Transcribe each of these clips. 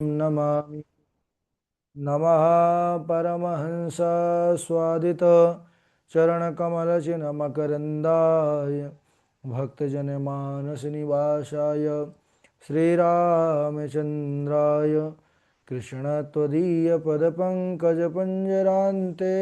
नमामि। नमः परमहंस स्वादित चरणकमलचिन्मकरन्दाय भक्तजनमानसनिवासाय श्रीरामचन्द्राय कृष्णत्वदीयपदपङ्कजपञ्जरान्ते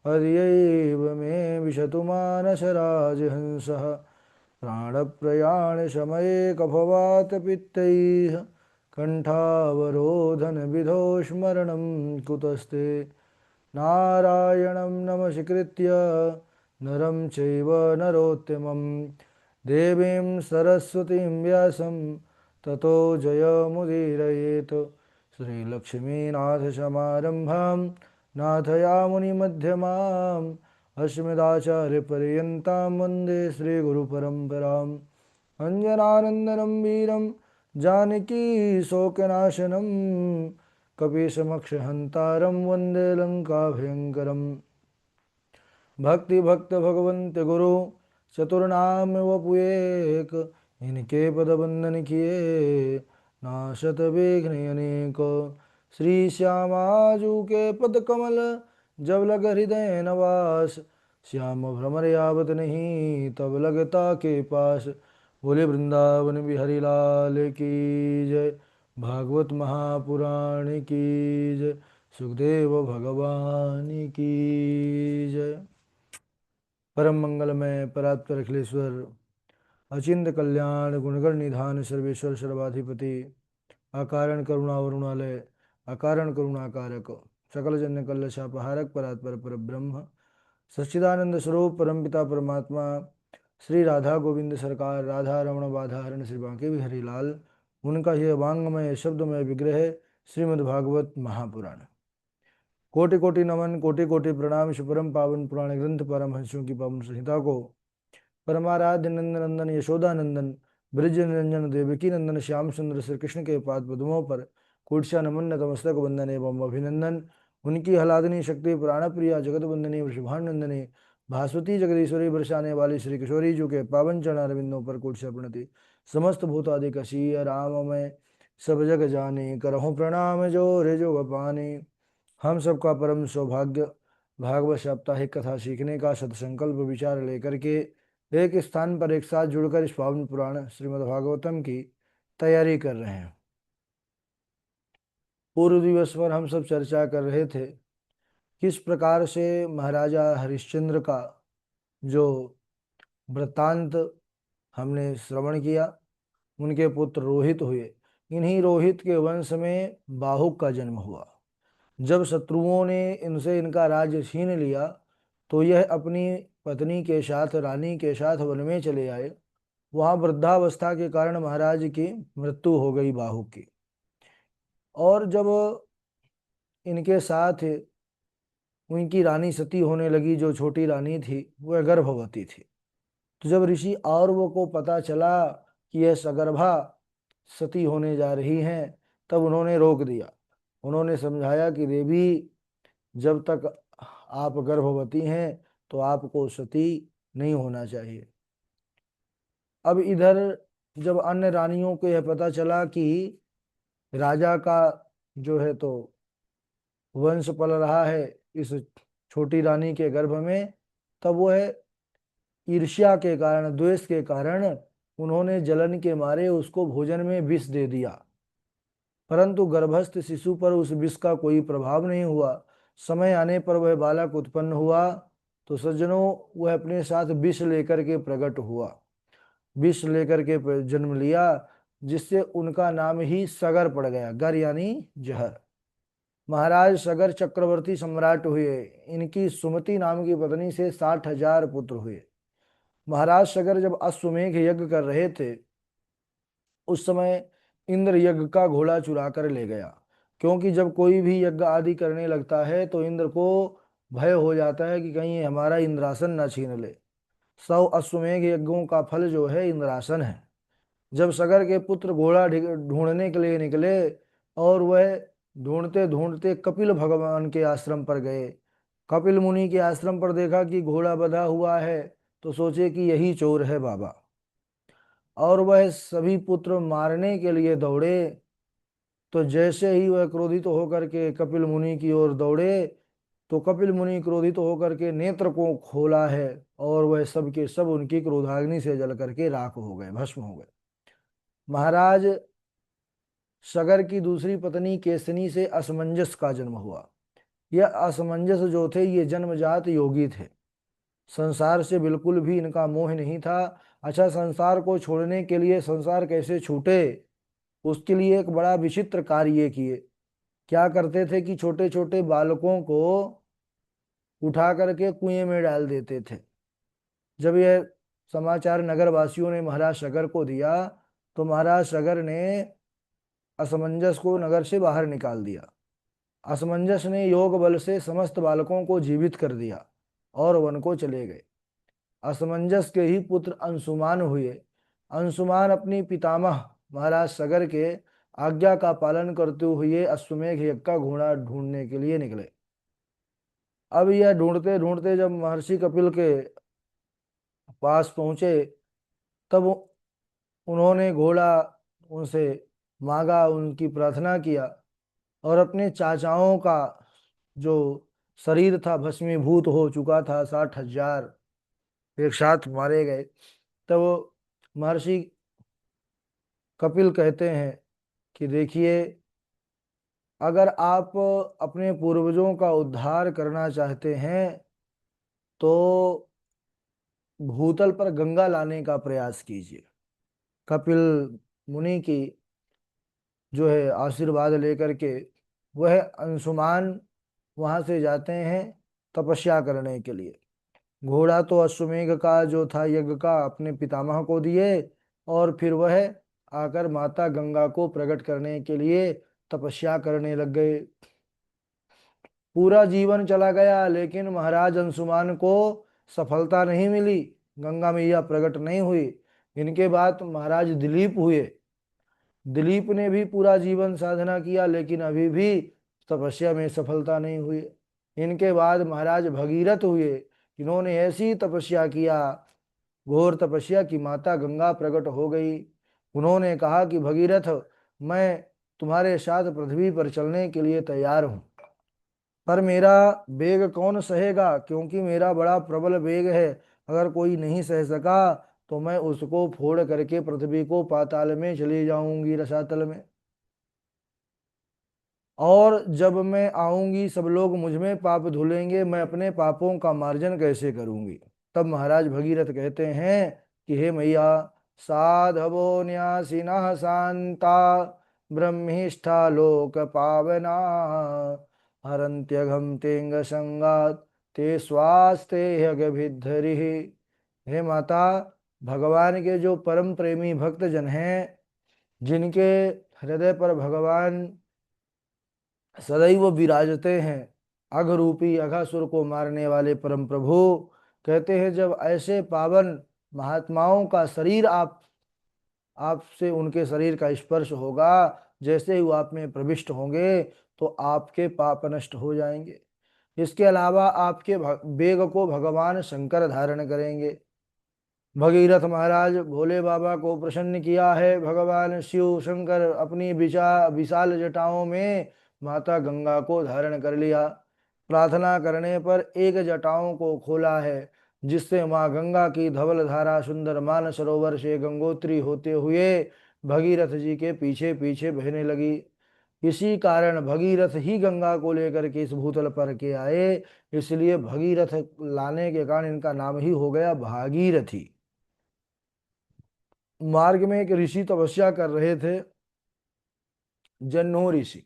हर्यैव मे विशतु मानसराजहंसः प्राणप्रयाणसमये कफवातपित्तैः कण्ठावरोधनविधौ स्मरणं कुतस्ते नारायणं नमस्कृत्य नरं चैव नरोत्तमं देवीं सरस्वतीं व्यासं ततो जयमुदीरयेत् श्रीलक्ष्मीनाथसमारम्भां नाथयामुनिमध्यमाम् अस्मदाचार्यपर्यन्तां वन्दे श्रीगुरुपरम्पराम् अञ्जनानन्दनं वीरं जानकीशोकनाशनं कपीशमक्षहन्तारं वन्दे लङ्काभयङ्करम् भक्ति भक्त भगवंत गुरु चतुर्नाम वपुएक इनके पद बंदन किए नाशत विघ्न अनेक श्री श्यामाजू के पद कमल जब लग हृदय नवास श्याम भ्रमर यावत नहीं तब लगता के पास बोले वृंदावन बिहारी लाल की जय भागवत महापुराण की जय सुखदेव भगवान की जय। परम मंगलमय परात्पर अखिलेश्वर अचिंत कल्याण गुणगण निधान सर्वेश्वर सर्वाधिपति अकारण करुणा वरुणालय अकारण करुणाकारक सकल जन्य कल्लशापहारक परात्पर पर ब्रह्म सच्चिदानंद स्वरूप परमपिता परमात्मा श्री राधा गोविंद सरकार राधा रमण बाधाहरण श्री बांके बिहारी लाल उनका यह वांगमय शब्दमय विग्रह श्रीमद्भागवत महापुराण। कोटि कोटि नमन कोटि कोटि प्रणाम। परम पावन पुराण ग्रंथ परमहंसों की पावन संहिता को परमाराध्य नंदन नंदन यशोदा नंदन ब्रज निरंजन देवकी नंदन श्याम सुंदर श्री कृष्ण के पाद पद्मों पर कोटशा नमन नतमस्तक वंदन एवं अभिनंदन। उनकी हलादनी शक्ति प्राण प्रिया जगत वंदनी वृषभानंदनी भास्वती जगदीश्वरी बरसाने वाली श्री किशोरी जी के पावन चरण अरविंदों पर कोटशा प्रणति। समस्त भूतादि कशीय राम में सब जग जाने करहूँ प्रणाम जोर जोग पाने। हम सबका परम सौभाग्य भागवत साप्ताहिक कथा सीखने का सत्संकल्प विचार लेकर के एक स्थान पर एक साथ जुड़कर इस पावन पुराण श्रीमद् भागवतम की तैयारी कर रहे हैं। पूर्व दिवस पर हम सब चर्चा कर रहे थे किस प्रकार से महाराजा हरिश्चंद्र का जो वृत्तांत हमने श्रवण किया। उनके पुत्र रोहित हुए, इन्हीं रोहित के वंश में बाहुक का जन्म हुआ। जब शत्रुओं ने इनसे इनका राज्य छीन लिया तो यह अपनी पत्नी के साथ रानी के साथ वन में चले आए। वहां वृद्धावस्था के कारण महाराज की मृत्यु हो गई बाहुक की। और जब इनके साथ उनकी रानी सती होने लगी, जो छोटी रानी थी वह गर्भवती थी। तो जब ऋषि औरवों को पता चला कि यह सगर्भा सती होने जा रही हैं, तब उन्होंने रोक दिया। उन्होंने समझाया कि देवी, जब तक आप गर्भवती हैं तो आपको सती नहीं होना चाहिए। अब इधर जब अन्य रानियों को यह पता चला कि राजा का जो है तो वंश पल रहा है इस छोटी रानी के गर्भ में, तब वह ईर्ष्या के कारण द्वेष के कारण उन्होंने जलन के मारे उसको भोजन में विष दे दिया। परंतु गर्भस्थ शिशु पर उस विष का कोई प्रभाव नहीं हुआ। समय आने पर वह बालक उत्पन्न हुआ तो सज्जनों वह अपने साथ विष लेकर के प्रकट हुआ। विष लेकर के जन्म लिया, जिससे उनका नाम ही सगर पड़ गया। गर यानी जहर। महाराज सगर चक्रवर्ती सम्राट हुए। इनकी सुमति नाम की पत्नी से 60,000 पुत्र हुए। महाराज सगर जब अश्वमेघ यज्ञ कर रहे थे उस समय इंद्र यज्ञ का घोड़ा चुरा कर ले गया। क्योंकि जब कोई भी यज्ञ आदि करने लगता है तो इंद्र को भय हो जाता है कि कहीं ये हमारा इंद्रासन न छीन ले। 100 अश्वमेघ यज्ञों का फल जो है इंद्रासन है। जब सगर के पुत्र घोड़ा ढूंढने के लिए निकले और वह ढूंढते ढूंढते कपिल भगवान के आश्रम पर गए। कपिल मुनि के आश्रम पर देखा कि घोड़ा बंधा हुआ है तो सोचे कि यही चोर है बाबा। और वह सभी पुत्र मारने के लिए दौड़े तो जैसे ही वह क्रोधित होकर के कपिल मुनि की ओर दौड़े, तो कपिल मुनि क्रोधित होकर के नेत्र को खोला है, और वह सब के सब उनकी क्रोधाग्नि से जल करके राख हो गए, भस्म हो गए। महाराज सगर की दूसरी पत्नी केसनी से असमंजस का जन्म हुआ। यह असमंजस जो थे, ये जन्मजात योगी थे। संसार से बिल्कुल भी इनका मोह नहीं था। अच्छा, संसार को छोड़ने के लिए, संसार कैसे छूटे, उसके लिए एक बड़ा विचित्र कार्य किए। क्या करते थे कि छोटे छोटे बालकों को उठा करके कुएं में डाल देते थे। जब यह समाचार नगर वासियों ने महाराज सगर को दिया, तो महाराज सगर ने असमंजस को नगर से बाहर निकाल दिया। असमंजस ने योग बल से समस्त बालकों को जीवित कर दिया और वन को चले गए। असमंजस के ही पुत्र अंशुमान हुए। अंशुमान अपनी पितामह महाराज सगर के आज्ञा का पालन करते हुए अश्वमेघ यज्ञ का घोड़ा ढूंढने के लिए निकले। अब यह ढूंढते ढूंढते जब महर्षि कपिल के पास पहुंचे, तब उन्होंने घोड़ा उनसे मांगा, उनकी प्रार्थना किया, और अपने चाचाओं का जो शरीर था भस्मीभूत हो चुका था, 60,000 एक साथ मारे गए। तब महर्षि कपिल कहते हैं कि देखिए, अगर आप अपने पूर्वजों का उद्धार करना चाहते हैं, तो भूतल पर गंगा लाने का प्रयास कीजिए। कपिल मुनि की जो है आशीर्वाद लेकर के वह अंशुमान वहां से जाते हैं तपस्या करने के लिए। घोड़ा तो अश्वमेघ का जो था यज्ञ का अपने पितामह को दिए, और फिर वह आकर माता गंगा को प्रकट करने के लिए तपस्या करने लग गए। पूरा जीवन चला गया, लेकिन महाराज अंशुमान को सफलता नहीं मिली, गंगा मैया प्रकट नहीं हुई। इनके बाद महाराज दिलीप हुए। दिलीप ने भी पूरा जीवन साधना किया, लेकिन अभी भी तपस्या में सफलता नहीं हुई। इनके बाद महाराज भगीरथ हुए। इन्होंने ऐसी तपस्या किया, घोर तपस्या की माता गंगा प्रकट हो गई। उन्होंने कहा कि भगीरथ, मैं तुम्हारे साथ पृथ्वी पर चलने के लिए तैयार हूँ, पर मेरा वेग कौन सहेगा, क्योंकि मेरा बड़ा प्रबल वेग है। अगर कोई नहीं सह सका, तो मैं उसको फोड़ करके पृथ्वी को पाताल में चली जाऊंगी, रसातल में। और जब मैं आऊंगी, सब लोग मुझ में पाप धुलेंगे, मैं अपने पापों का मार्जन कैसे करूंगी। तब महाराज भगीरथ कहते हैं कि हे मैया, साधवो न्यासिनः शांता ब्रह्मिष्ठा लोक पावना हरन्त्यघम तेंग संगात ते स्वास्ते भिद्धरि। हे माता, भगवान के जो परम प्रेमी भक्त जन हैं, जिनके हृदय पर भगवान सदैव विराजते हैं, अघ रूपी अघासुर को मारने वाले परम प्रभु, कहते हैं जब ऐसे पावन महात्माओं का शरीर आपसे उनके शरीर का स्पर्श होगा, जैसे ही वो आप में प्रविष्ट होंगे, तो आपके पाप नष्ट हो जाएंगे। इसके अलावा आपके वेग को भगवान शंकर धारण करेंगे। भगीरथ महाराज भोले बाबा को प्रसन्न किया है। भगवान शिव शंकर अपनी विशाल जटाओं में माता गंगा को धारण कर लिया। प्रार्थना करने पर एक जटाओं को खोला है, जिससे माँ गंगा की धवल धारा सुंदर मान सरोवर से गंगोत्री होते हुए भगीरथ जी के पीछे पीछे बहने लगी। इसी कारण भगीरथ ही गंगा को लेकर के इस भूतल पर के आए, इसलिए भगीरथ लाने के कारण इनका नाम ही हो गया भागीरथी। मार्ग में एक ऋषि तपस्या कर रहे थे, जन्नो ऋषि।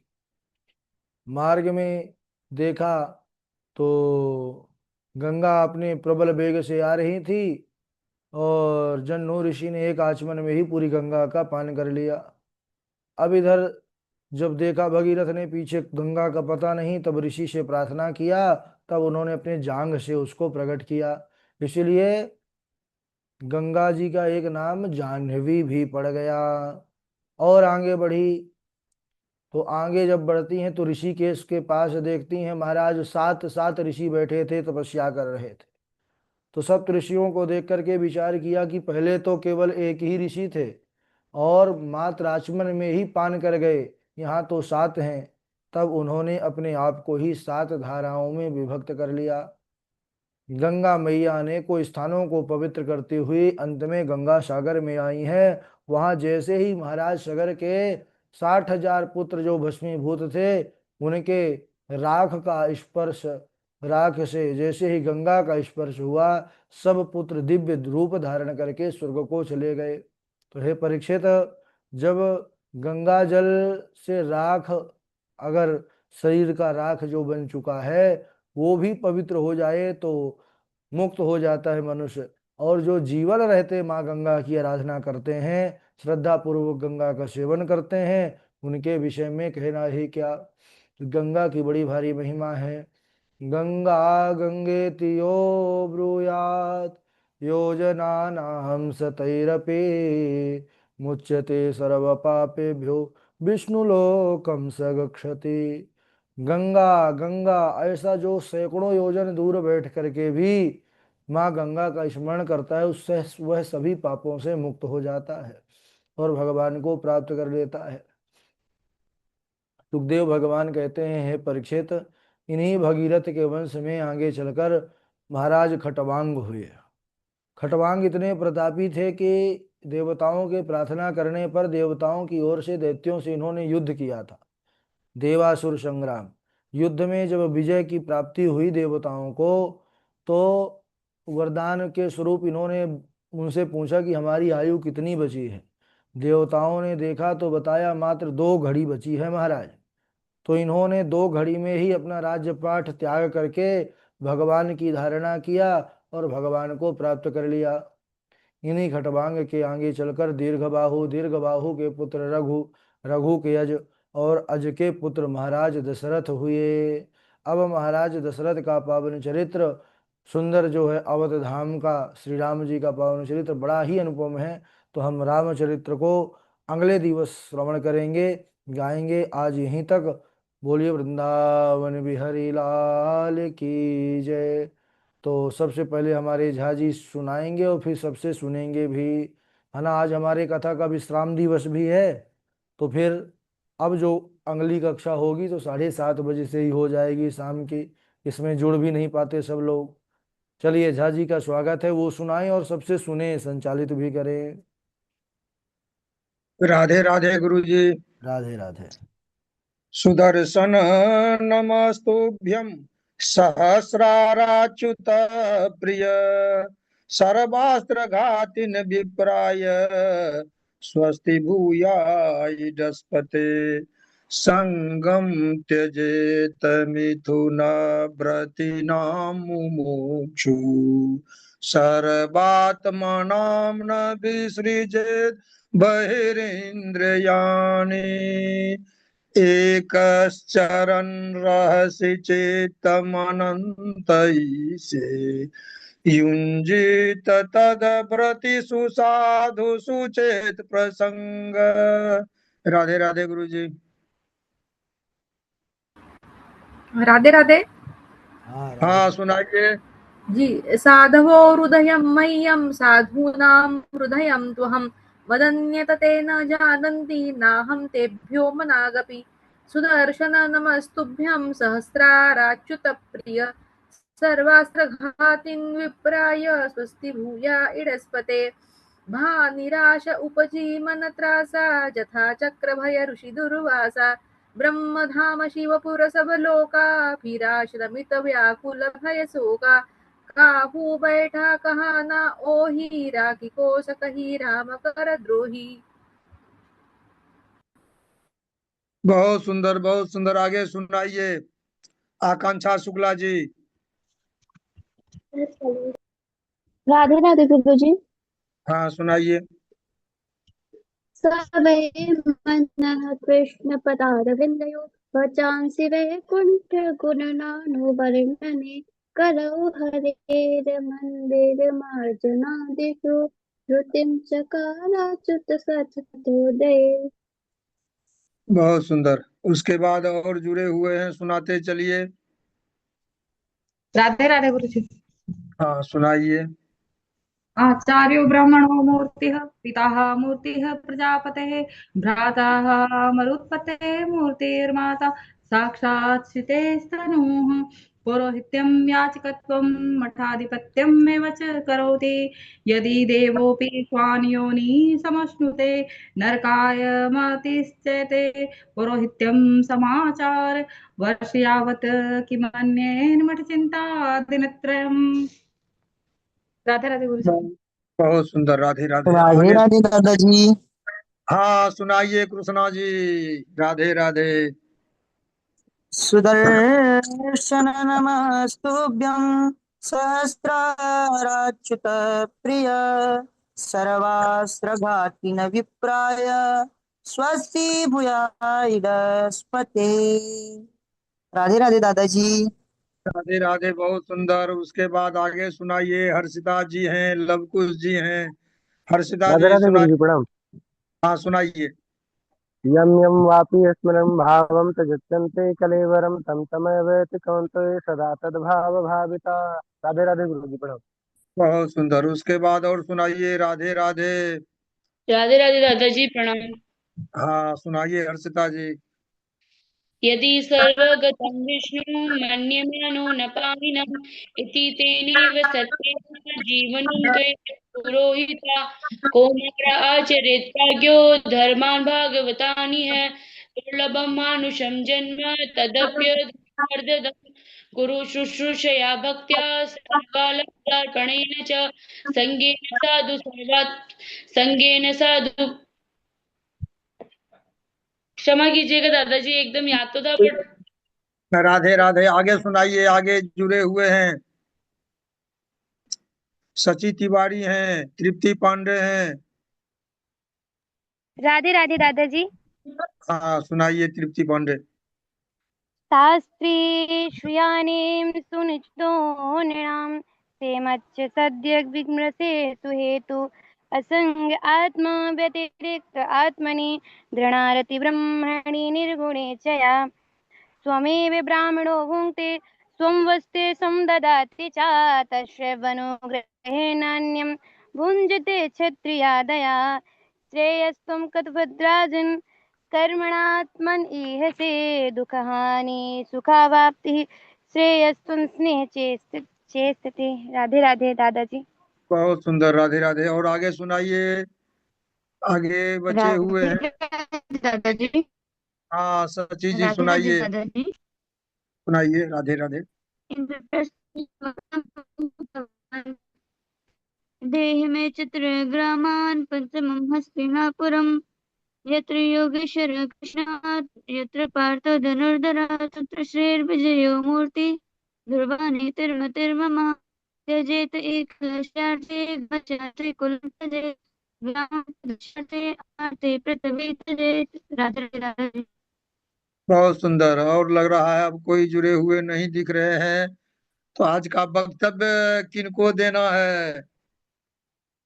मार्ग में देखा तो गंगा अपने प्रबल वेग से आ रही थी, और जन्नो ऋषि ने एक आचमन में ही पूरी गंगा का पान कर लिया। अब इधर जब देखा भगीरथ ने पीछे गंगा का पता नहीं, तब ऋषि से प्रार्थना किया, तब उन्होंने अपने जांघ से उसको प्रकट किया। इसलिए गंगा जी का एक नाम जाह्नवी भी पड़ गया। और आगे बढ़ी, तो आगे जब बढ़ती हैं तो ऋषिकेश के पास देखती हैं महाराज, सात सात ऋषि बैठे थे, तपस्या कर रहे थे। तो सप्त ऋषियों को देख करके विचार किया कि पहले तो केवल एक ही ऋषि थे, और मात्र आचमन में ही पान कर गए, यहाँ तो 7 हैं। तब उन्होंने अपने आप को ही 7 धाराओं में विभक्त कर लिया। गंगा मैया अनेकों स्थानों को पवित्र करते हुए अंत में गंगा सागर में आई हैं। वहां जैसे ही महाराज सागर के 60,000 पुत्र जो भस्मीभूत थे, उनके राख का स्पर्श, राख से जैसे ही गंगा का स्पर्श हुआ, सब पुत्र दिव्य रूप धारण करके स्वर्ग को चले गए। तो हे परीक्षित, जब गंगा जल से राख, अगर शरीर का राख जो बन चुका है वो भी पवित्र हो जाए तो मुक्त हो जाता है मनुष्य। और जो जीवन रहते माँ गंगा की आराधना करते हैं, श्रद्धा पूर्वक गंगा का सेवन करते हैं, उनके विषय में कहना ही क्या। गंगा की बड़ी भारी महिमा है। गंगा गंगेति यो ब्रूयात् योजनानां सतैरपि मुच्यते सर्वपापेभ्यो विष्णुलोकं स गच्छति। गंगा गंगा, ऐसा जो सैकड़ों योजन दूर बैठ करके भी माँ गंगा का स्मरण करता है, उससे वह सभी पापों से मुक्त हो जाता है और भगवान को प्राप्त कर लेता है। सुखदेव भगवान कहते हैं, हे परीक्षित, इन्हीं भगीरथ के वंश में आगे चलकर महाराज खटवांग हुए। खटवांग इतने प्रतापी थे कि देवताओं के प्रार्थना करने पर देवताओं की ओर से दैत्यों से इन्होंने युद्ध किया था। देवासुर संग्राम युद्ध में जब विजय की प्राप्ति हुई देवताओं को, तो वरदान के स्वरूप इन्होंने उनसे पूछा कि हमारी आयु कितनी बची है। देवताओं ने देखा तो बताया मात्र 2 घड़ी बची है महाराज। तो इन्होंने 2 घड़ी में ही अपना राज्यपाठ त्याग करके भगवान की धारणा किया और भगवान को प्राप्त कर लिया। इन्हीं खटवांग के आगे चलकर दीर्घबाहु, दीर्घबाहु के पुत्र रघु, रघु के अज और अज के पुत्र महाराज दशरथ हुए। अब महाराज दशरथ का पावन चरित्र सुंदर जो है, अवध धाम का श्री राम जी का पावन चरित्र बड़ा ही अनुपम है। तो हम रामचरित्र को अगले दिवस श्रवण करेंगे, गाएंगे। आज यहीं तक। बोलिए वृंदावन बिहारी लाल की जय। तो सबसे पहले हमारे झा जी सुनाएंगे और फिर सबसे सुनेंगे भी, है ना। आज हमारे कथा का विश्राम दिवस भी है, तो फिर अब जो अगली कक्षा होगी तो 7:30 बजे से ही हो जाएगी शाम की। इसमें जुड़ भी नहीं पाते सब लोग। चलिए, झा जी का स्वागत है, वो सुनाएं और सबसे सुने, संचालित भी करें। राधे राधे गुरु जी। राधे राधे। सुदर्शन नमस्तुभ्यं सहस्राराच्युत प्रिय सर्वास्त्र घातिन विप्राय स्वस्ति भूयाय संगम त्यजेत मिथुन व्रतिनां मुमुक्षु सर्वात्मनां न विसृजेत बहिरिन्द्रियाणि एकश्चरन् रहसि चेत्तमनन्तैषे युञ्जीत तदव्रतिषु साधुषु चेत प्रसंग। राधे राधे गुरु जी। राधे राधे हाँ हाँ राधे। सुनाइए। जी। साधवो हृदयं मह्यं साधूनां हृदयं त्वहं वदन्यत ते न जानन्ति नाहं तेभ्यो मनागपि सुदर्शन नमस्तुभ्यं सहस्राराच्युत प्रिय सर्वास्त्रघातिन् विप्राय स्वस्ति भूया इडस्पते भानिराश उपजीमनत्रासा जथा चक्रभय ऋषि दुर्वासा ब्रह्मधाम शिवपुर सब लोका फिरा श्रमित व्याकुल भय शोका काहू बैठा कहा ना ओही राखी को सकही राम कर द्रोही। बहुत सुंदर बहुत सुंदर। आगे सुनाइए आकांक्षा शुक्ला जी। राधे राधे गुरु जी। हाँ सुनाइए। सबे मनः कृष्ण पदारविन्दयो वचांसि वैकुण्ठ गुणनानुवर्णने करौ हरेर् मंदिर मार्जनादिषु श्रुतिं चकाराच्युत सततोदये। बहुत सुंदर। उसके बाद और जुड़े हुए हैं, सुनाते चलिए। राधे राधे गुरु जी। हाँ सुनाइए। आचार्यो ब्राह्मणो मूर्तिः पिता मूर्तिः प्रजापतेः भ्राता मरुत्पतेः मूर्तिर्माता साक्षात् श्रुतेस्तनूः पौरोहित्यं याचकत्वं मठाधिपत्यमेव च करोति यदि देवोऽपि स्वान्योनि समश्नुते नरकाय मतिश्चेते पौरोहित्यं समाचार वर्ष यावत् किमन्येन मठचिन्ता दिनत्रयम्। राधे राधे गुरु जी। बहुत सुंदर। राधे राधे। राधे आगे राधे दादाजी। हाँ सुनाइए कृष्णा जी। राधे राधे। सुदर्शन नमस्तुभ्यं सहस्राराच्युत प्रिय सर्वास्त्रघातिन विप्राय स्वस्ति भूयायस्पते। राधे राधे दादाजी। राधे राधे बहुत सुंदर। उसके बाद आगे सुनाइए। हर्षिता जी हैं, लवकुश जी हैं। हर्षिता राधे जी राधे गुरु सुनाइए। जी प्रणाम। हाँ सुनाइए। यम यम वापि स्मरं भावं तजत्यन्ते कलेवरं तं तमेवेति कौन्तेय सदा तद्भाव भाविता। राधे राधे गुरु जी प्रणाम। बहुत सुंदर। उसके बाद और सुनाइए। राधे राधे। राधे राधे दादाजी प्रणाम। हाँ सुनाइए हर्षिता जी। यदि सर्वगतं विष्णु मन्यमानो न पाविनम् इति तेनैव सत्येन जीवनं त्वया पुरोहिता कोमर आचरेत् प्राज्ञो धर्मान् भागवतानिह दुर्लभं मानुषं जन्म तदप्यर्धदम् कुरु शुश्रूषया भक्त्या सर्वकालार्पणेन च संगेन साधु क्षमा कीजिएगा दादाजी, एकदम याद तो था बट राधे राधे। आगे सुनाइए। आगे जुड़े हुए हैं सची तिवारी हैं, तृप्ति पांडे हैं। राधे राधे दादाजी। हाँ सुनाइए तृप्ति पांडे। शास्त्री श्रियाणीं सुनिष्टो नृणां सेमच्च सद्य विमृशे सुहेतु असंग आत्मा व्यतिरिक्त आत्मनि दृढारति ब्रह्मणि निर्गुणे च या स्वमेव ब्राह्मणो भुङ्क्ते स्वं वस्ते ददाति च तश्रवणो भुञ्जते क्षत्रियादया श्रेयस्त्वं कथभद्राजन् कर्मणात्मन ईहसे दुःखहानि सुखावाप्ति श्रेयस्त्वं स्नेह चेष्टते। राधे राधे दादाजी। बहुत सुंदर। राधे राधे। और आगे सुनाइए। आगे बचे हुए राधे हैं। राधे दादाजी। हाँ सची जी राधे राधे सुनाइए। दादाजी। सुनाइए राधे राधे। देह में चित्रग्रामान् पंचमं हस्तिनापुरम् यत्र योगेश्वर कृष्णात् यत्र पार्थो धनुर्धरः तत्र श्रीर्विजयो मूर्ति दुर्वाणीतिर्मतिर्मम त्यजेत एकस्यार्थे गच्छार्थे कुलं त्यजेत् व्यामोहदशार्थे आर्थे पृथ्वी त्यजेत्। राधे राधे राधे। बहुत सुंदर। और लग रहा है अब कोई जुड़े हुए नहीं दिख रहे हैं, तो आज का वक्तव्य किनको देना है?